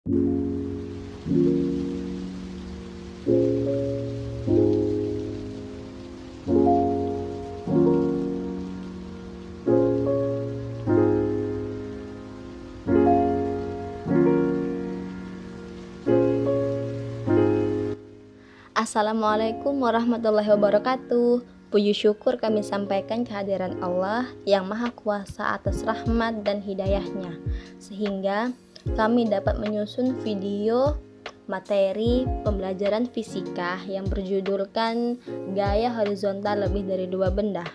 Assalamualaikum warahmatullahi wabarakatuh. Puji syukur kami sampaikan kehadiran Allah yang Maha Kuasa atas rahmat dan hidayahnya, sehingga kami dapat menyusun video materi pembelajaran fisika yang berjudulkan Gaya Horizontal Lebih dari Dua Benda.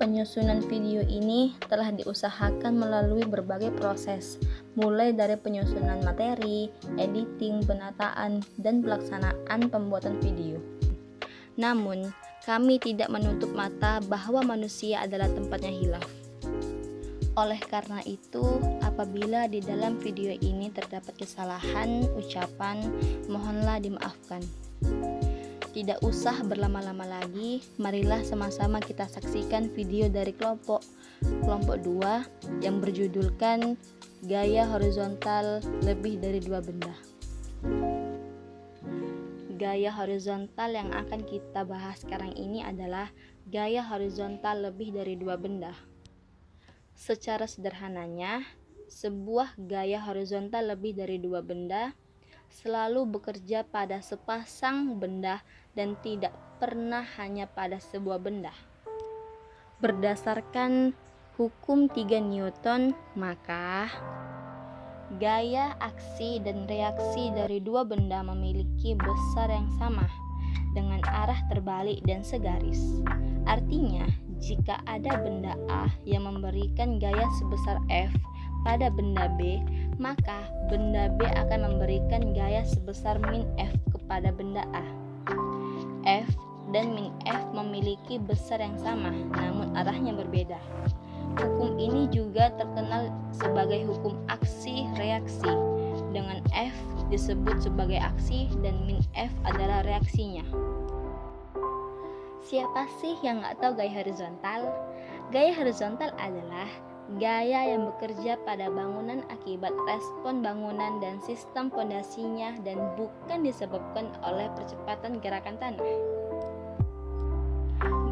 Penyusunan video ini telah diusahakan melalui berbagai proses, mulai dari penyusunan materi, editing, penataan, dan pelaksanaan pembuatan video. Namun, kami tidak menutup mata bahwa manusia adalah tempatnya hilaf. Oleh karena itu, apabila di dalam video ini terdapat kesalahan ucapan, mohonlah dimaafkan. Tidak usah berlama-lama lagi, marilah sama-sama kita saksikan video dari kelompok 2 yang berjudulkan Gaya Horizontal Lebih dari Dua Benda. Gaya horizontal yang akan kita bahas sekarang ini adalah gaya horizontal lebih dari dua benda. Secara sederhananya, sebuah gaya horizontal lebih dari dua benda selalu bekerja pada sepasang benda dan tidak pernah hanya pada sebuah benda. Berdasarkan hukum 3 Newton, maka gaya aksi dan reaksi dari dua benda memiliki besar yang sama dengan arah terbalik dan segaris. Artinya, jika ada benda A yang memberikan gaya sebesar F pada benda B, maka benda B akan memberikan gaya sebesar min F kepada benda A. F dan min F memiliki besar yang sama, namun arahnya berbeda. Hukum ini juga terkenal sebagai hukum aksi-reaksi, dengan F disebut sebagai aksi dan min F adalah reaksinya. Siapa sih yang nggak tahu gaya horizontal? Gaya horizontal adalah gaya yang bekerja pada bangunan akibat respon bangunan dan sistem fondasinya dan bukan disebabkan oleh percepatan gerakan tanah.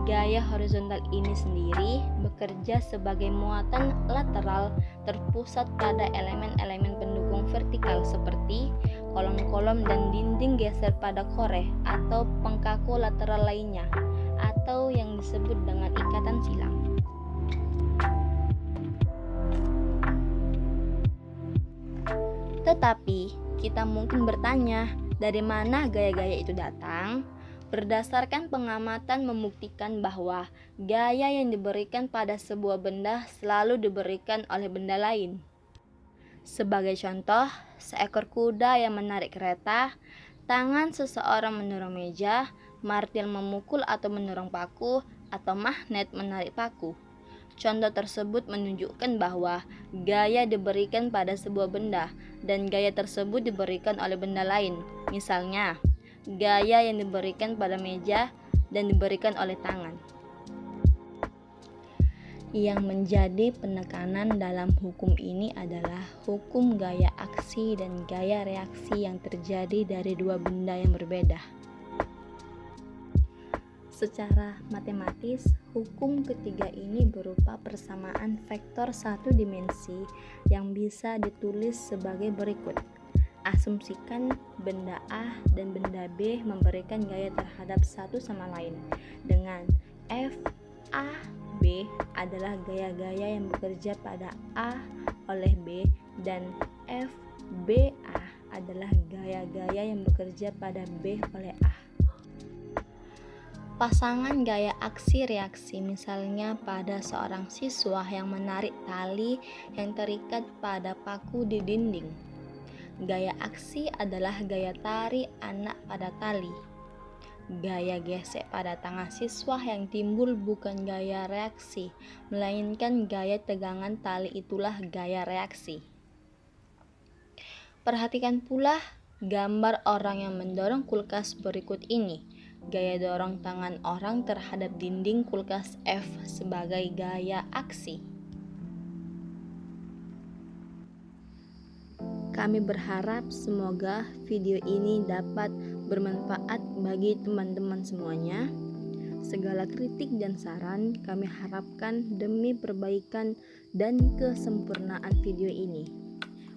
Gaya horizontal ini sendiri bekerja sebagai muatan lateral terpusat pada elemen-elemen pendukung vertikal seperti kolom-kolom dan dinding geser pada koreh atau pengkaku lateral lainnya, atau yang disebut dengan ikatan silang. Tetapi, kita mungkin bertanya, dari mana gaya-gaya itu datang? Berdasarkan pengamatan membuktikan bahwa gaya yang diberikan pada sebuah benda selalu diberikan oleh benda lain. Sebagai contoh, seekor kuda yang menarik kereta, tangan seseorang mendorong meja, martil memukul atau mendorong paku, atau magnet menarik paku. Contoh tersebut menunjukkan bahwa gaya diberikan pada sebuah benda dan gaya tersebut diberikan oleh benda lain. Misalnya, gaya yang diberikan pada meja dan diberikan oleh tangan. Yang menjadi penekanan dalam hukum ini adalah hukum gaya aksi dan gaya reaksi yang terjadi dari dua benda yang berbeda. Secara matematis, hukum ketiga ini berupa persamaan vektor satu dimensi yang bisa ditulis sebagai berikut. Asumsikan benda A dan benda B memberikan gaya terhadap satu sama lain dengan F, A, B adalah gaya-gaya yang bekerja pada A oleh B dan F, B, A adalah gaya-gaya yang bekerja pada B oleh A. Pasangan gaya aksi-reaksi misalnya pada seorang siswa yang menarik tali yang terikat pada paku di dinding. Gaya aksi adalah gaya tarik anak pada tali. Gaya gesek pada tangan siswa yang timbul bukan gaya reaksi, melainkan gaya tegangan tali, itulah gaya reaksi. Perhatikan pula gambar orang yang mendorong kulkas berikut ini. Gaya dorong tangan orang terhadap dinding kulkas F sebagai gaya aksi. Kami berharap semoga video ini dapat bermanfaat bagi teman-teman semuanya. Segala kritik dan saran kami harapkan demi perbaikan dan kesempurnaan video ini.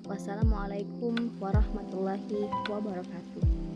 Wassalamualaikum warahmatullahi wabarakatuh.